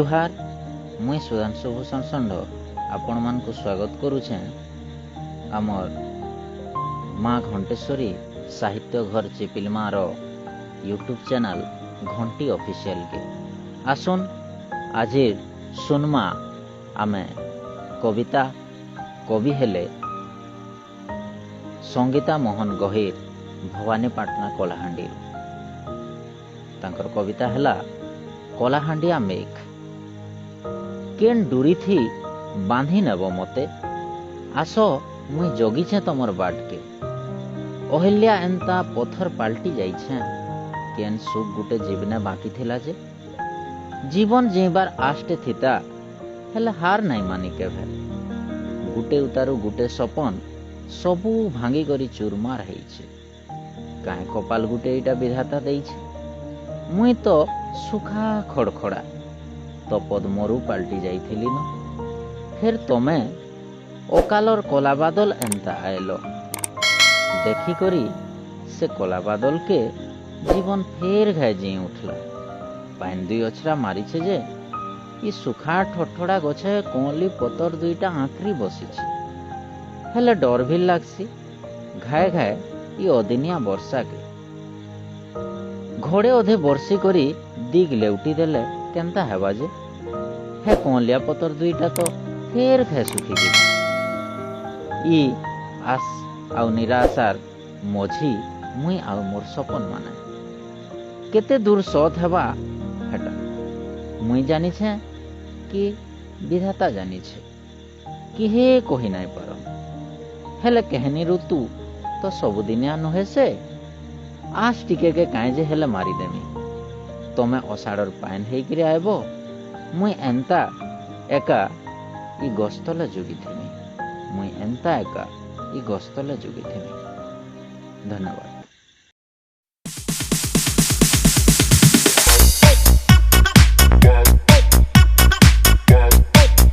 जुहार मुई सुधांशु भूषण षंढ आपण मान को स्वागत करुछे आमर माँ घंटेश्वरी साहित्य घर चिपिलमार यूट्यूब चैनल घंटी ऑफिशियल के आसुन आज सुनमा आमे कविता कवि हेले संगीता मोहन गहीर भवानीपाटना कलाहांडी तांकर कविता हेला कलाहांडिया मेघ केन डूरी थी बांधी नेब मते आस मुई जगीछे तमर बाट के अहिल्या एंता पत्थर पाल्टी जाइछे केन सुख गुटे जीवने बाकी थिला जे जीवन जीवार आष्टे थिता हेले हार नाई मानी केभे गुटे उतारू गुटे सपन सबू भांगी करी चूरमार हेइछे काहे कपाल गुटे इटा विधाता देइछे मुई तो सुखा खड़खड़ा तो पद्मरू पाल्टी जाइथिली न फिर तमे अकालर कला बादल एंता आएलो देखी करी से कला बादल के जीवन फेर घाय जी उठला पाइन दुई अछरा मारिछे जे ई सुखा ठठड़ा गछे कोली पतर दुईटा आंकरी बसिछे हेले डर भी लागसी घाय घाय ई अदिनिया वर्षा के घोड़े अधे बर्षी करी दिग लेउटी देले केंता हेबा जे हे कोलिया पतर दुईटा तो फेर घाय सुखी गई ई आस आउ निराशार मझी मुई आउ मोर सपन माने केते दूर सत हेबा हेटा मुई जानी छे कि विधाता जानी छे कि हे कहि नाई पारो हेले कहनी ऋतु तो सबुदिनिया नहे से आस टिके के काहे जे हेले मारी देमी तमे अषाढ़र पाइन हेकि आइबो मुई एंता एका ई गस्तले जुगिथिमी मुई एंता एका ई गस्तले जुगिथिमी। धन्यवाद।